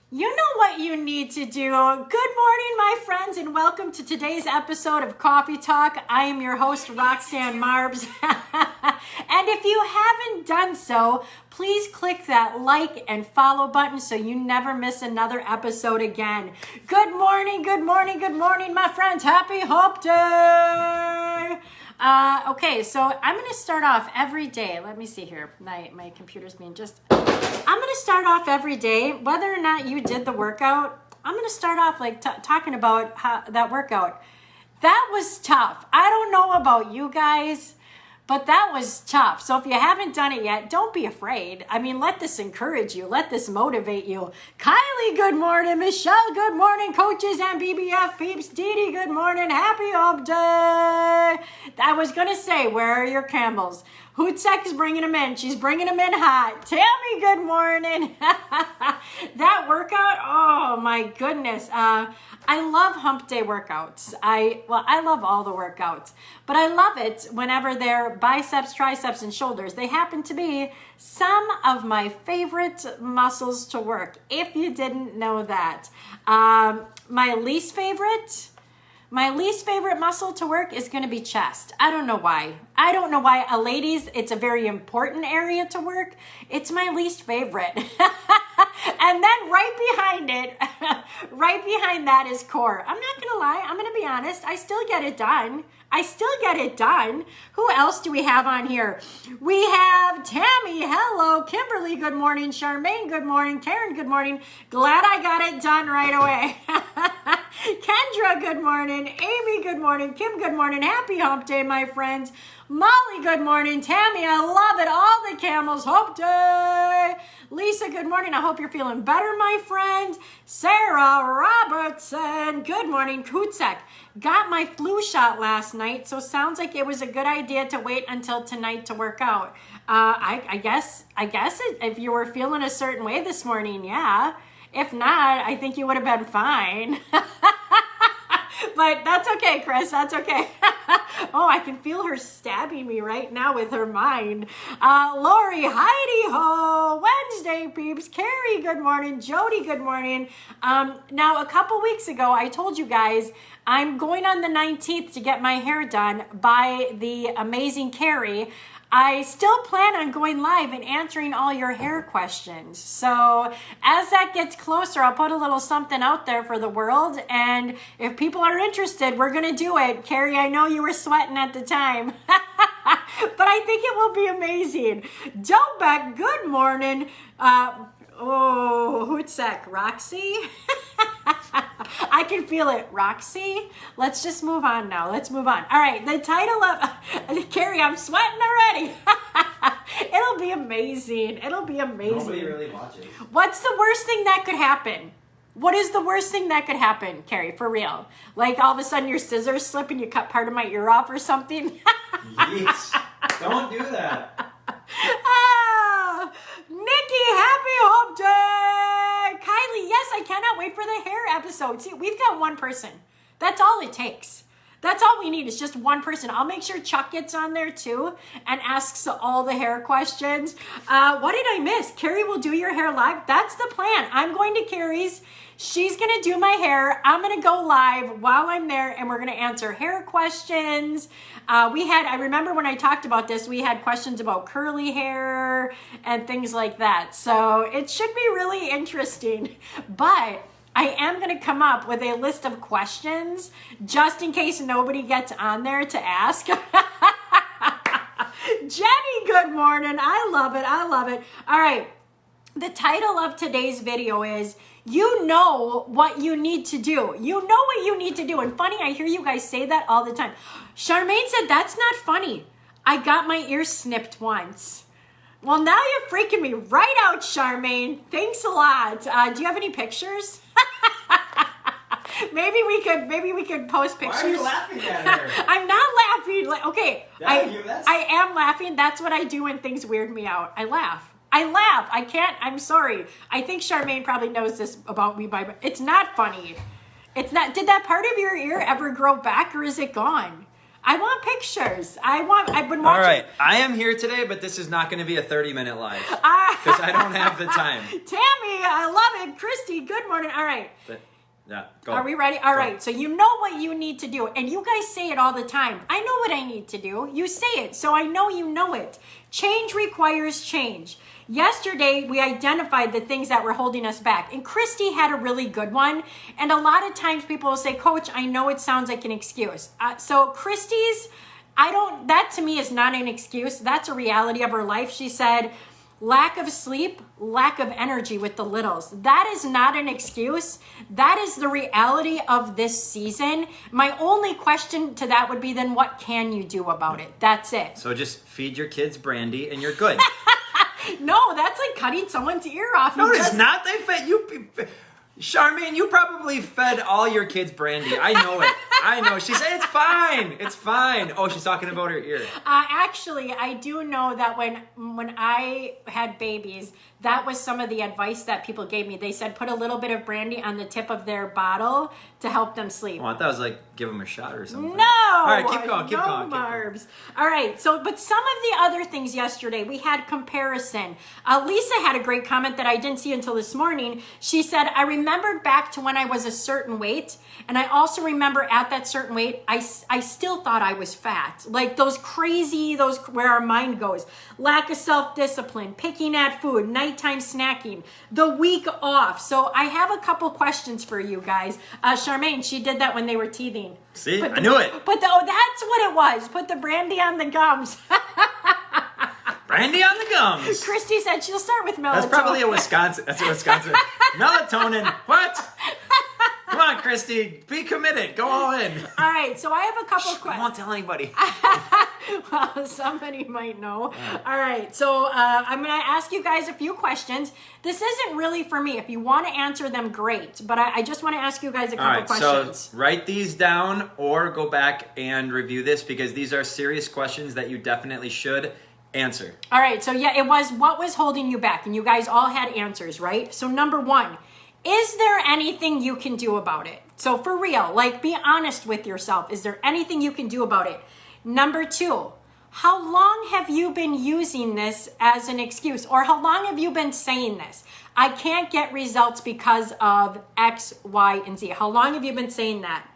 You know what you need to do. Good morning, my friends, and welcome to today's episode of Coffee Talk. I am your host, Roxanne Marbs. And if you haven't done so, please click that like and follow button so you never miss another episode again. Good morning, good morning, good morning, my friends. Happy Hump Day! Okay, so I'm going to start off every day. Let me see here. My computer's being I'm going to start off every day, whether or not you did the workout. I'm going to start off talking about that workout. That was tough. I don't know about you guys, but that was tough. So if you haven't done it yet, don't be afraid. I mean, let this encourage you. Let this motivate you. Kylie, good morning. Michelle, good morning. Coaches and BBF peeps. Dee Dee, good morning. Happy Hump Day. I was going to say, where are your Campbells? Hootsek is bringing them in. She's bringing them in hot. Tammy, good morning. That workout, oh my goodness. I love hump day workouts. I love all the workouts, but I love it whenever they're biceps, triceps, and shoulders. They happen to be some of my favorite muscles to work, if you didn't know that. My least favorite muscle to work is going to be chest. I don't know why. Ladies, it's a very important area to work. It's my least favorite. And then right behind that is core. I'm not going to lie. I'm going to be honest. I still get it done. Who else do we have on here? We have Tammy. Hello. Kimberly, good morning. Charmaine, good morning. Karen, good morning. Glad I got it done right away. Kendra, good morning. Amy, good morning. Kim, good morning. Happy Hump Day, my friends. Molly, good morning. Tammy, I love it. All the camels, Hump Day. Lisa, good morning. I hope you're feeling better, my friend. Sarah Robertson, good morning. Kutsek, got my flu shot last night, so sounds like it was a good idea to wait until tonight to work out. I guess if you were feeling a certain way this morning, yeah. If not, I think you would have been fine. But that's okay, Chris. That's okay. Oh, I can feel her stabbing me right now with her mind. Lori, Heidi ho. Wednesday, peeps. Carrie, good morning. Jody, good morning. Now, a couple weeks ago, I told you guys I'm going on the 19th to get my hair done by the amazing Carrie. I still plan on going live and answering all your hair questions. So as that gets closer, I'll put a little something out there for the world. And if people are interested, we're going to do it. Carrie, I know you were sweating at the time, but I think it will be amazing. Dobek, good morning. Who's that? Roxy? I can feel it. Roxy? Let's just move on now. Let's move on. All right. The title of... Carrie, I'm sweating already. It'll be amazing. Nobody really watches. What's the worst thing that could happen? What is the worst thing that could happen, Carrie, for real? Like all of a sudden your scissors slip and you cut part of my ear off or something? Yes. Don't do that. Nikki, happy Hump Day! Kylie, yes, I cannot wait for the hair episode. See, we've got one person. That's all it takes. That's all we need is just one person. I'll make sure Chuck gets on there too and asks all the hair questions. What did I miss? Carrie will do your hair live. That's the plan. I'm going to Carrie's. She's going to do my hair. I'm going to go live while I'm there and we're going to answer hair questions. I remember when I talked about this, we had questions about curly hair and things like that. So it should be really interesting, but I am going to come up with a list of questions just in case nobody gets on there to ask. Jenny, good morning. I love it. All right. The title of today's video is, you know what you need to do. And funny, I hear you guys say that all the time. Charmaine said, that's not funny. I got my ear snipped once. Well, now you're freaking me right out, Charmaine. Thanks a lot. Do you have any pictures? Maybe we could post pictures. Why are you laughing at her? I'm not laughing. Okay, I am laughing. That's what I do when things weird me out. I laugh. I can't. I'm sorry. I think Charmaine probably knows this about me. It's not funny. It's not. Did that part of your ear ever grow back or is it gone? I want pictures. I've been watching. All right, I am here today, but this is not going to be a 30-minute live because I don't have the time. Tammy, I love it. Christy, good morning. All right. Yeah, go. Are we ready? All right. So you know what you need to do. And you guys say it all the time. I know what I need to do. You say it. So I know you know it. Change requires change. Yesterday, we identified the things that were holding us back. And Christy had a really good one. And a lot of times people will say, Coach, I know it sounds like an excuse. So Christy's, that to me is not an excuse. That's a reality of her life. She said, lack of sleep, lack of energy with the littles. That is not an excuse. That is the reality of this season. My only question to that would be then what can you do about it? That's it. So just feed your kids brandy and you're good. No, that's like cutting someone's ear off. No, it's not. They fed you. Charmaine, you probably fed all your kids brandy. I know it. I know. She said, it's fine. It's fine. Oh, she's talking about her ear. Actually, I do know that when I had babies, that was some of the advice that people gave me. They said put a little bit of brandy on the tip of their bottle to help them sleep. Oh, I thought it was like give them a shot or something. No. All right, keep going. Keep no going. Marbs. All right. So, but some of the other things yesterday, we had comparison. Lisa had a great comment that I didn't see until this morning. She said, I remembered back to when I was a certain weight. And I also remember at that certain weight, I still thought I was fat. Like those where our mind goes. Lack of self-discipline, picking at food, nighttime snacking, the week off. So I have a couple questions for you guys. Charmaine, she did that when they were teething. See, I knew it. That's what it was. Put the brandy on the gums. Brandy on the gums. Christy said she'll start with melatonin. That's probably a Wisconsin. Melatonin. What? Come on, Christy. Be committed. Go all in. All right. So I have a couple of I questions. won't tell anybody. Well, somebody might know. All right. So I'm going to ask you guys a few questions. This isn't really for me. If you want to answer them, great. But I just want to ask you guys a couple questions. So write these down or go back and review this because these are serious questions that you definitely should answer. All right. So yeah, it was what was holding you back? And you guys all had answers, right? So number one, is there anything you can do about it? So for real, like be honest with yourself. Is there anything you can do about it? Number two, how long have you been using this as an excuse? Or how long have you been saying this? I can't get results because of X, Y, and Z. How long have you been saying that?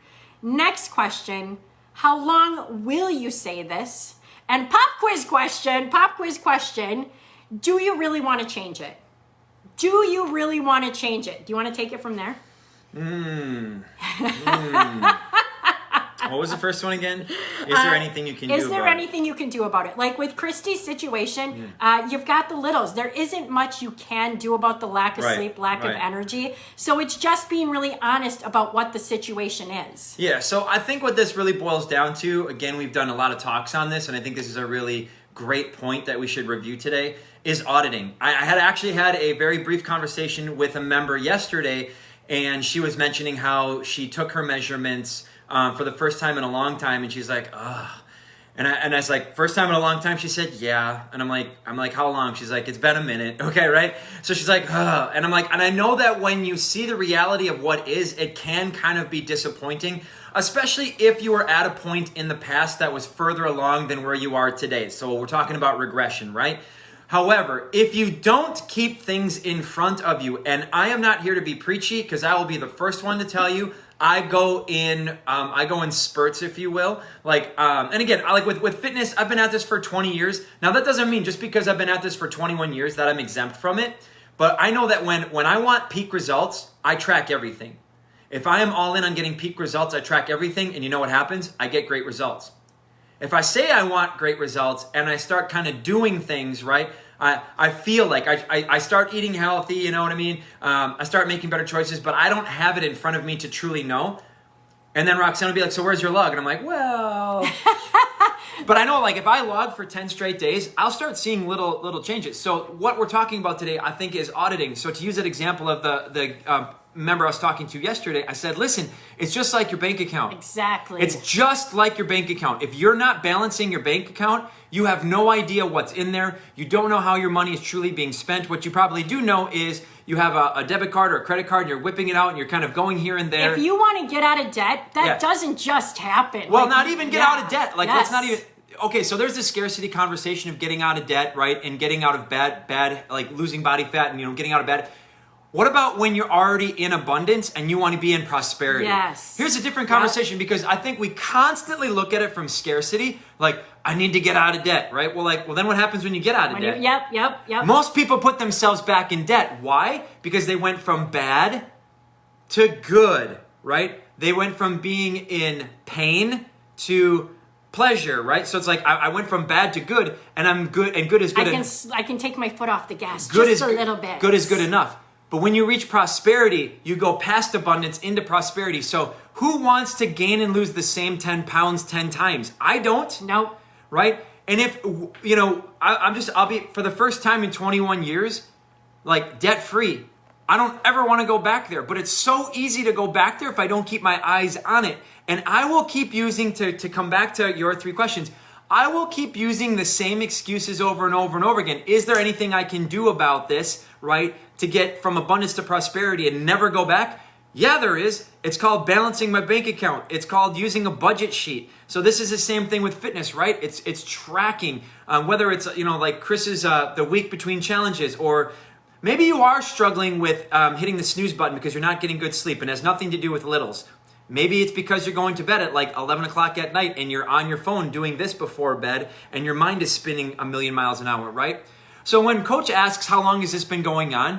Next question, how long will you say this? And pop quiz question, do you really want to change it? Do you really want to change it? Do you want to take it from there? What was the first one again? Is there anything you can do about it? Is there anything you can do about it? Like with Christy's situation, you've got the littles. There isn't much you can do about the lack of sleep, lack of energy. So it's just being really honest about what the situation is. Yeah, so I think what this really boils down to, again, we've done a lot of talks on this, and I think this is a really great point that we should review today, is auditing. I had actually had a very brief conversation with a member yesterday, and she was mentioning how she took her measurements for the first time in a long time, and she's like, ugh. And I was like, first time in a long time? She said, yeah. And I'm like, how long? She's like, it's been a minute. Okay, right? So she's like, ugh. And I'm like, and I know that when you see the reality of what is, it can kind of be disappointing, especially if you were at a point in the past that was further along than where you are today. So we're talking about regression, right? However, if you don't keep things in front of you, and I am not here to be preachy because I will be the first one to tell you, I go in spurts, if you will. Like, and again, like with fitness, I've been at this for 20 years. Now that doesn't mean just because I've been at this for 21 years that I'm exempt from it. But I know that when I want peak results, I track everything. If I am all in on getting peak results, I track everything. And you know what happens? I get great results. If I say I want great results and I start kind of doing things, right? I feel like I start eating healthy, you know what I mean? I start making better choices, but I don't have it in front of me to truly know. And then Roxanne will be like, so where's your log? And I'm like, well... But I know, like, if I log for 10 straight days, I'll start seeing little changes. So what we're talking about today, I think, is auditing. So to use that example of the member I was talking to yesterday, I said, listen, it's just like your bank account. Exactly. It's just like your bank account. If you're not balancing your bank account, you have no idea what's in there. You don't know how your money is truly being spent. What you probably do know is you have a debit card or a credit card, and you're whipping it out, and you're kind of going here and there. If you want to get out of debt, that doesn't just happen. Well, not even get out of debt. Like, let's Yes. not even... Okay, so there's this scarcity conversation of getting out of debt, right? And getting out of bad, like losing body fat and, getting out of bad. What about when you're already in abundance and you want to be in prosperity? Yes. Here's a different conversation because I think we constantly look at it from scarcity, like, I need to get out of debt, right? Well, then what happens when you get out of debt? Yep. Most people put themselves back in debt. Why? Because they went from bad to good, right? They went from being in pain to pleasure, right? So it's like I went from bad to good, and I'm good, and good is good. I can take my foot off the gas Good just is a little bit. Good is good enough. But when you reach prosperity, you go past abundance into prosperity. So who wants to gain and lose the same 10 pounds 10 times? I don't. Nope. Right? And if, I'll be, for the first time in 21 years, like debt free. I don't ever want to go back there, but it's so easy to go back there if I don't keep my eyes on it. And I will keep using, to come back to your 3 questions, I will keep using the same excuses over and over and over again. Is there anything I can do about this, right, to get from abundance to prosperity and never go back? Yeah, there is. It's called balancing my bank account. It's called using a budget sheet. So this is the same thing with fitness, right? It's tracking, whether it's, like Chris's the week between challenges, or maybe you are struggling with hitting the snooze button because you're not getting good sleep and has nothing to do with littles. Maybe it's because you're going to bed at like 11 o'clock at night and you're on your phone doing this before bed and your mind is spinning a million miles an hour, right? So when coach asks, how long has this been going on?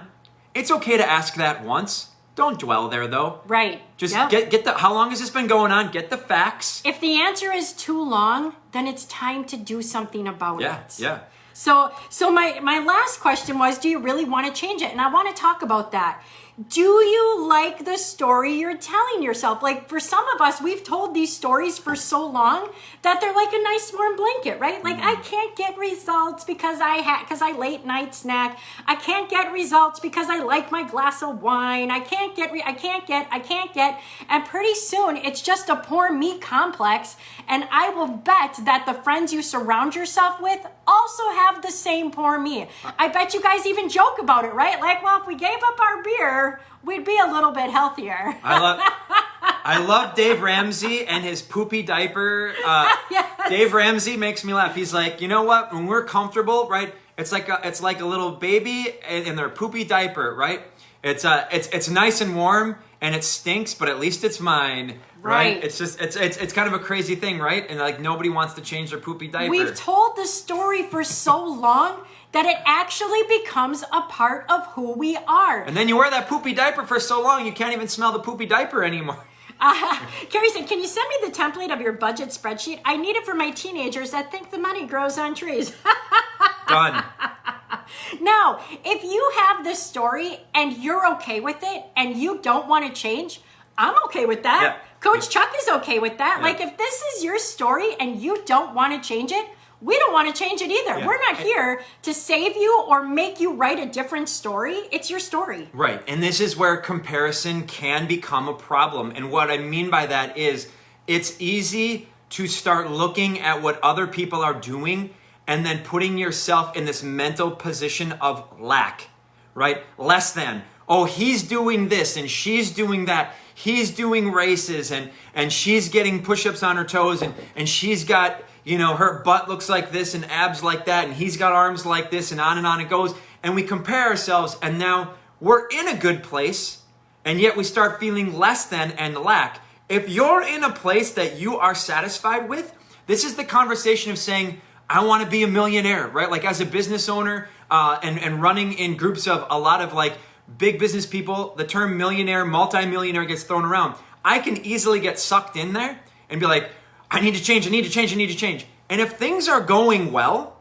It's okay to ask that once. Don't dwell there though. Right. Just get the, how long has this been going on? Get the facts. If the answer is too long, then it's time to do something about it. Yeah. So my last question was, do you really want to change it? And I want to talk about that. Do you like the story you're telling yourself? Like for some of us, we've told these stories for so long that they're like a nice warm blanket, right? Like I can't get results because I late night snack. I can't get results because I like my glass of wine. I can't get. And pretty soon it's just a poor me complex. And I will bet that the friends you surround yourself with also have the same poor me. I bet you guys even joke about it, right? Like, well, if we gave up our beer, we'd be a little bit healthier. I love Dave Ramsey and his poopy diaper. Yes. Dave Ramsey makes me laugh. He's like, you know what? When we're comfortable, right? It's like a little baby in their poopy diaper, right? It's nice and warm and it stinks, but at least it's mine. Right? It's just it's kind of a crazy thing, right? And like nobody wants to change their poopy diaper. We've told the story for so long that it actually becomes a part of who we are. And then you wear that poopy diaper for so long, you can't even smell the poopy diaper anymore. Carrie said, can you send me the template of your budget spreadsheet? I need it for my teenagers that think the money grows on trees. Done. Now, if you have this story and you're okay with it and you don't want to change, I'm okay with that. Yeah. Coach Chuck is okay with that. Yeah. Like if this is your story and you don't want to change it, we don't want to change it either. Yeah. We're not here to save you or make you write a different story. It's your story. Right. And this is where comparison can become a problem. And what I mean by that is it's easy to start looking at what other people are doing and then putting yourself in this mental position of lack, right? Less than. Oh, he's doing this and she's doing that. He's doing races and she's getting push-ups on her toes and she's got, her butt looks like this and abs like that and he's got arms like this and on it goes. And we compare ourselves and now we're in a good place and yet we start feeling less than and lack. If you're in a place that you are satisfied with, this is the conversation of saying, I want to be a millionaire, right? Like as a business owner and running in groups of a lot of like big business people, the term millionaire, multimillionaire gets thrown around. I can easily get sucked in there and be like, I need to change. And if things are going well,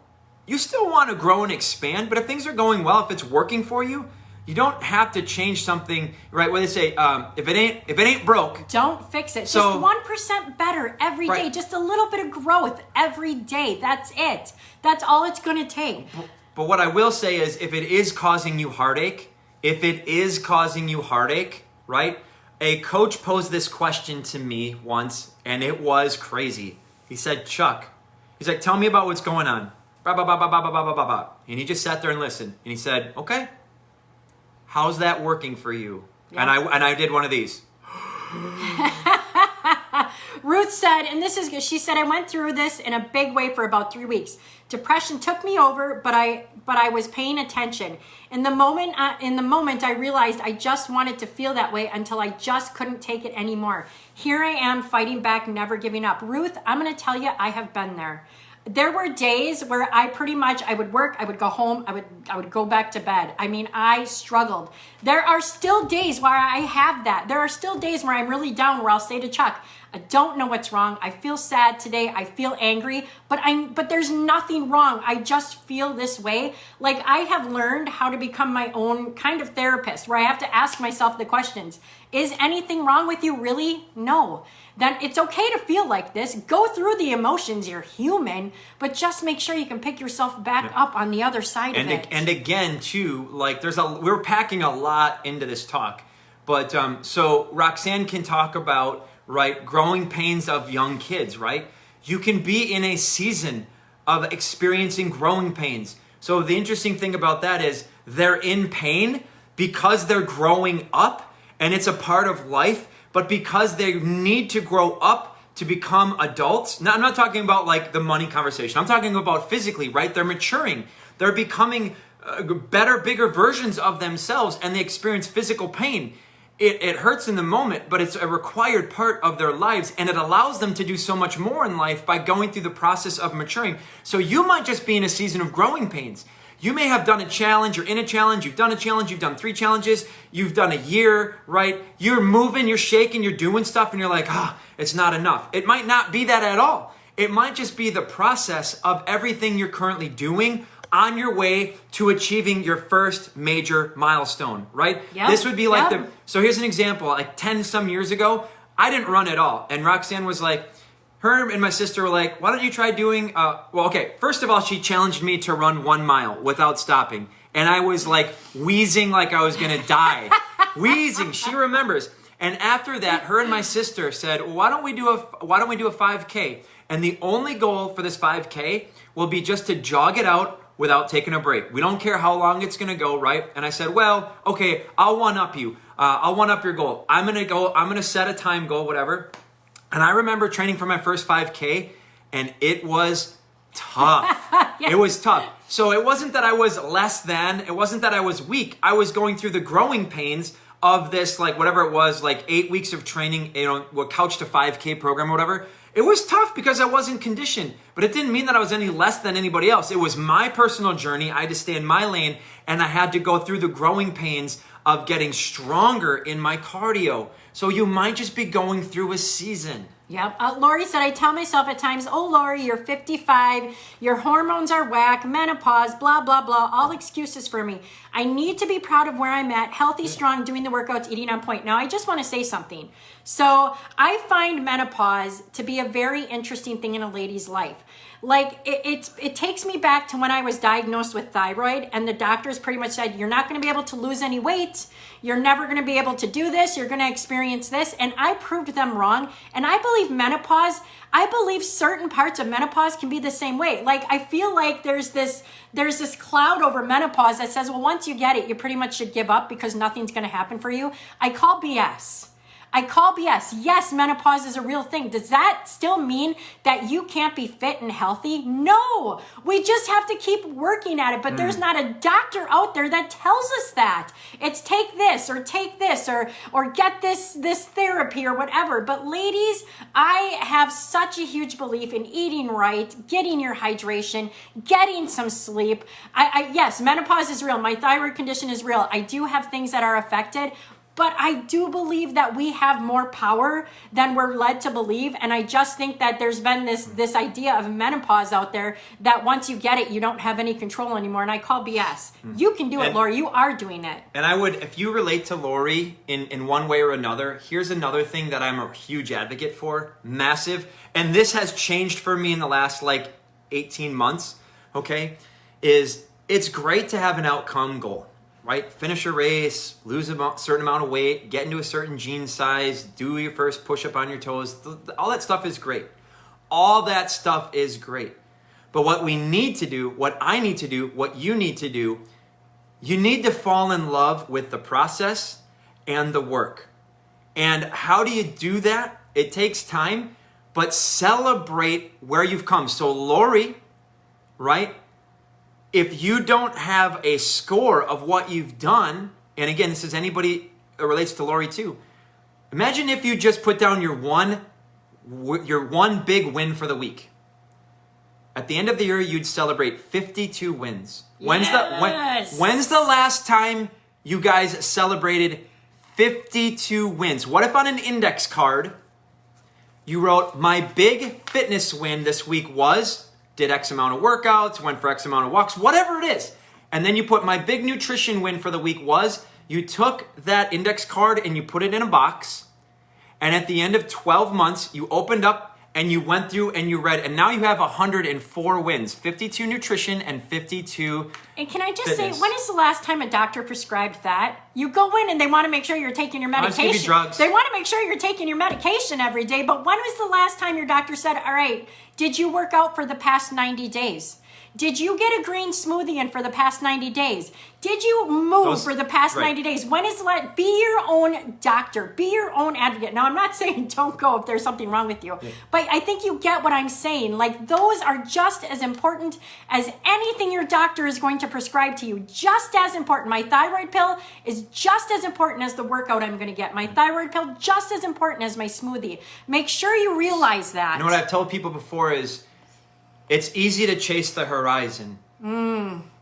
you still want to grow and expand. But if things are going well, if it's working for you, you don't have to change something, right? Where they say, if it ain't broke, don't fix it. So, just 1% better every day. Right. Just a little bit of growth every day. That's it. That's all it's going to take. But what I will say is if it is causing you heartache, right? A coach posed this question to me once, and it was crazy. He said, Chuck, he's like, tell me about what's going on. Bah, bah, bah, bah, bah, bah, bah, bah, bah. And he just sat there and listened. And he said, okay, how's that working for you? Yeah. And I did one of these. Ruth said, and this is good, she said, I went through this in a big way for about 3 weeks. Depression took me over, but I was paying attention. In the moment I realized I just wanted to feel that way until I just couldn't take it anymore. Here I am fighting back, never giving up. Ruth, I'm going to tell you, I have been there. There were days where I would work, I would go home, I would go back to bed. I mean, I struggled. There are still days where I have that. There are still days where I'm really down, where I'll say to Chuck, I don't know what's wrong. I feel sad today. I feel angry, but there's nothing wrong. I just feel this way. Like, I have learned how to become my own kind of therapist, where I have to ask myself the questions. Is anything wrong with you? Really? No. Then it's okay to feel like this. Go through the emotions. You're human, but just make sure you can pick yourself back up on the other side of it. And again, too, like we're packing a lot into this talk, but so Roxanne can talk about, right, growing pains of young kids, right? You can be in a season of experiencing growing pains. So the interesting thing about that is they're in pain because they're growing up, and it's a part of life. But because they need to grow up to become adults, now I'm not talking about like the money conversation. I'm talking about physically, right? They're maturing. They're becoming better, bigger versions of themselves, and they experience physical pain. It hurts in the moment, but it's a required part of their lives, and it allows them to do so much more in life by going through the process of maturing. So you might just be in a season of growing pains. You may have done a challenge, you're in a challenge, you've done a challenge, you've done 3 challenges, you've done a year, right? You're moving, you're shaking, you're doing stuff, and you're like, it's not enough. It might not be that at all. It might just be the process of everything you're currently doing on your way to achieving your first major milestone, right? Yep. This would be like so here's an example, like 10 some years ago, I didn't run at all. And Roxanne was like, her and my sister were like, why don't you try doing, first of all, she challenged me to run 1 mile without stopping. And I was like wheezing like I was gonna die. Wheezing, she remembers. And after that, her and my sister said, well, why don't we do a 5K? And the only goal for this 5K will be just to jog it out without taking a break. We don't care how long it's gonna go, right? And I said, well, okay, I'll one-up you. I'll one-up your goal. I'm gonna set a time goal, whatever. And I remember training for my first 5K, and it was tough. It was tough. So it wasn't that I was it wasn't that I was weak. I was going through the growing pains of this, like whatever it was, like 8 weeks of training, couch to 5K program or whatever. It was tough because I wasn't conditioned, but it didn't mean that I was any less than anybody else. It was my personal journey. I had to stay in my lane, and I had to go through the growing pains of getting stronger in my cardio. So you might just be going through a season. Yep. Lori said, I tell myself at times, oh, Lori, you're 55, your hormones are whack, menopause, blah, blah, blah, all excuses for me. I need to be proud of where I'm at, healthy, strong, doing the workouts, eating on point. Now, I just want to say something. So I find menopause to be a very interesting thing in a lady's life. Like, it takes me back to when I was diagnosed with thyroid, and the doctors pretty much said, you're not going to be able to lose any weight. You're never going to be able to do this. You're going to experience this. And I proved them wrong. And I believe certain parts of menopause can be the same way. Like, I feel like there's this cloud over menopause that says, well, once you get it, you pretty much should give up because nothing's going to happen for you. I call BS. Yes, menopause is a real thing. Does that still mean that you can't be fit and healthy? No, we just have to keep working at it. But there's not a doctor out there that tells us that. It's take this or get this therapy or whatever. But ladies, I have such a huge belief in eating right, getting your hydration, getting some sleep. Yes, menopause is real. My thyroid condition is real. I do have things that are affected. But I do believe that we have more power than we're led to believe. And I just think that there's been this idea of menopause out there that once you get it, you don't have any control anymore. And I call BS. You can do it, Lori. You are doing it. And I would, if you relate to Lori in one way or another, here's another thing that I'm a huge advocate for. Massive. And this has changed for me in the last 18 months, okay? Is it's great to have an outcome goal. right? Finish a race, lose a certain amount of weight, get into a certain jean size, do your first push-up on your toes. All that stuff is great. All that stuff is great. But what we need to do, what I need to do, what you need to do, you need to fall in love with the process and the work. And how do you do that? It takes time, but celebrate where you've come. So Lori, right? If you don't have a score of what you've done, and again, this is anybody that relates to Lori too. Imagine if you just put down your one big win for the week. At the end of the year, you'd celebrate 52 wins. Yes. When's the last time you guys celebrated 52 wins? What if on an index card, you wrote, my big fitness win this week was, did X amount of workouts, went for X amount of walks, whatever it is. And then you put, my big nutrition win for the week was, you took that index card and you put it in a box. And at the end of 12 months, you opened up and you went through and you read, and now you have 104 wins, 52 nutrition and 52 And can I just fitness. say, when is the last time a doctor prescribed that? You go in and they want to make sure you're taking your I'll just medication. give you drugs. They want to make sure you're taking your medication every day. But when was the last time your doctor said, all right, did you work out for the past 90 days? Did you get a green smoothie in for the past 90 days? Did you move for the past 90 days? When is the last? Be your own doctor. Be your own advocate. Now, I'm not saying don't go if there's something wrong with you. Yeah. But I think you get what I'm saying. Like, those are just as important as anything your doctor is going to prescribe to you. Just as important. My thyroid pill is just as important as the workout I'm going to get. My thyroid pill just as important as my smoothie. Make sure you realize that. You know what I've told people before is, it's easy to chase the horizon.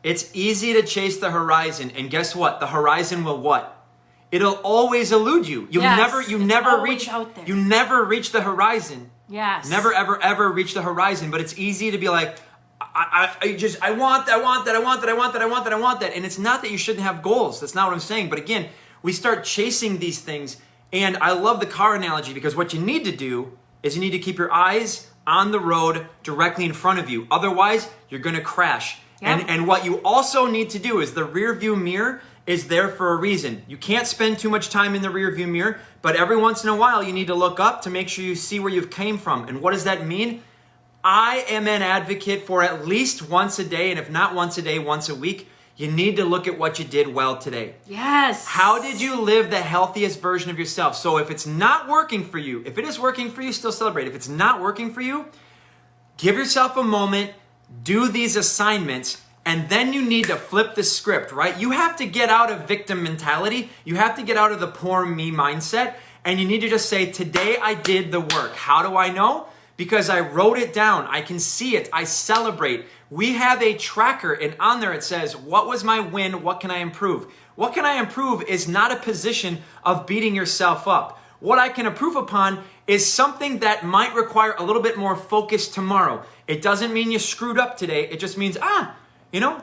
It's easy to chase the horizon, and guess what? The horizon will what? It'll always elude you. You never reach the horizon. Yes. Never ever reach the horizon. But it's easy to be like, I want that. And it's not that you shouldn't have goals. That's not what I'm saying. But again, we start chasing these things, and I love the car analogy, because what you need to do is you need to keep your eyes on the road directly in front of you. Otherwise, you're going to crash. Yep. And what you also need to do is, the rear view mirror is there for a reason. You can't spend too much time in the rear view mirror, but every once in a while you need to look up to make sure you see where you've came from. And what does that mean? I am an advocate for at least once a day, and if not once a day, once a week, you need to look at what you did well today. Yes. How did you live the healthiest version of yourself? So if it's not working for you, if it is working for you, still celebrate. If it's not working for you, give yourself a moment, do these assignments, and then you need to flip the script, right? You have to get out of victim mentality. You have to get out of the poor me mindset, and you need to just say, today I did the work. How do I know? Because I wrote it down. I can see it. I celebrate. We have a tracker, and on there it says, what was my win? What can I improve? What can I improve is not a position of beating yourself up. What I can improve upon is something that might require a little bit more focus tomorrow. It doesn't mean you screwed up today. It just means,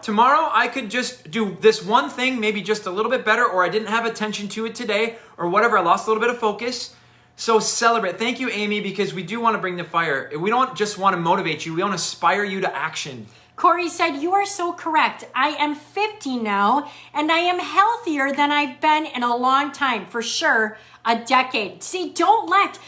tomorrow I could just do this one thing, maybe just a little bit better, or I didn't have attention to it today, or whatever. I lost a little bit of focus. So celebrate. Thank you, Amy, because we do want to bring the fire. We don't just want to motivate you. We want to inspire you to action. Corey said, you are so correct. I am 50 now, and I am healthier than I've been in a long time, for sure, a decade. See, don't let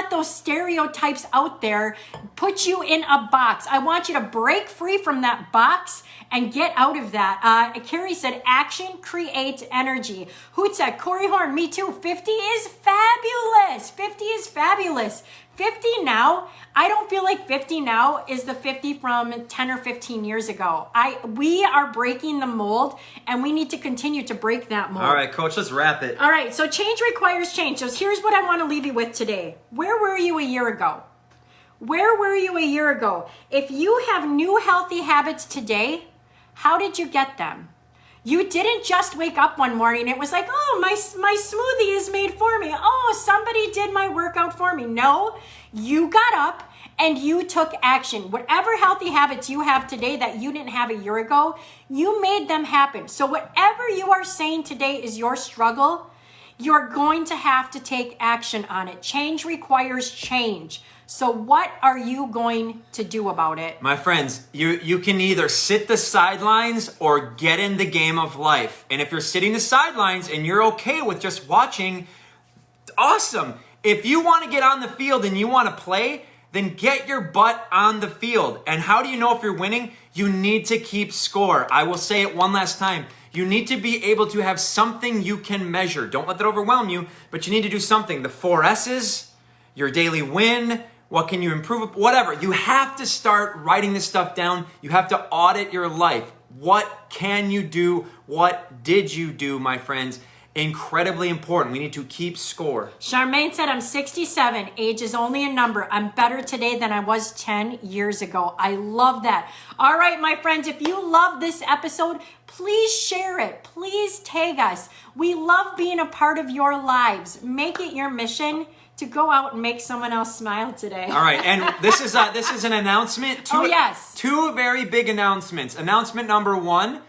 those stereotypes out there put you in a box. I want you to break free from that box and get out of that. Carrie said, action creates energy. Hoot said, Corey Horn, me too. 50 is fabulous. 50 is fabulous. 50 now, I don't feel like 50 now is the 50 from 10 or 15 years ago. We are breaking the mold, and we need to continue to break that mold. All right, Coach, let's wrap it. All right, so change requires change. So here's what I want to leave you with today. Where were you a year ago? Where were you a year ago? If you have new healthy habits today, how did you get them? You didn't just wake up one morning. It was like, oh, my smoothie is made for me. Oh, somebody did my workout for me. No, you got up and you took action. Whatever healthy habits you have today that you didn't have a year ago, you made them happen. So whatever you are saying today is your struggle, you're going to have to take action on it. Change requires change. So what are you going to do about it? My friends, you can either sit the sidelines or get in the game of life. And if you're sitting the sidelines and you're okay with just watching, awesome. If you want to get on the field and you want to play, then get your butt on the field. And how do you know if you're winning? You need to keep score. I will say it one last time. You need to be able to have something you can measure. Don't let that overwhelm you, but you need to do something. The 4 S's, your daily win, what can you improve? Whatever. You have to start writing this stuff down. You have to audit your life. What can you do? What did you do, my friends? Incredibly important. We need to keep score. Charmaine said, I'm 67. Age is only a number. I'm better today than I was 10 years ago. I love that. All right, my friends, if you love this episode, please share it. Please tag us. We love being a part of your lives. Make it your mission to go out and make someone else smile today. All right, and this is an announcement. Two very big announcements. Announcement number one.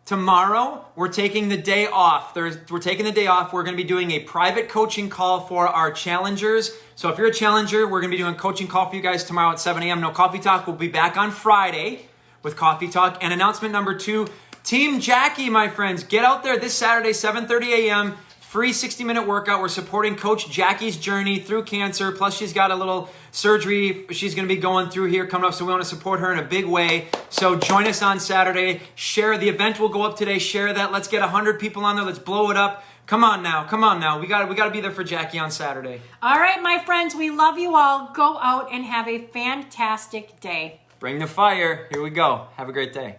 Tomorrow, we're taking the day off. We're taking the day off. We're going to be doing a private coaching call for our challengers. So if you're a challenger, we're going to be doing a coaching call for you guys tomorrow at 7 a.m. No Coffee Talk. We'll be back on Friday with Coffee Talk. And announcement number 2, Team Jackie, my friends. Get out there this Saturday, 7:30 a.m., free 60-minute workout. We're supporting Coach Jackie's journey through cancer. Plus, she's got a little surgery she's going to be going through here coming up, so we want to support her in a big way. So join us on Saturday. Share. The event will go up today. Share that. Let's get 100 people on there. Let's blow it up. Come on now. We got to be there for Jackie on Saturday. All right, my friends, we love you all. Go out and have a fantastic day. Bring the fire. Here we go. Have a great day.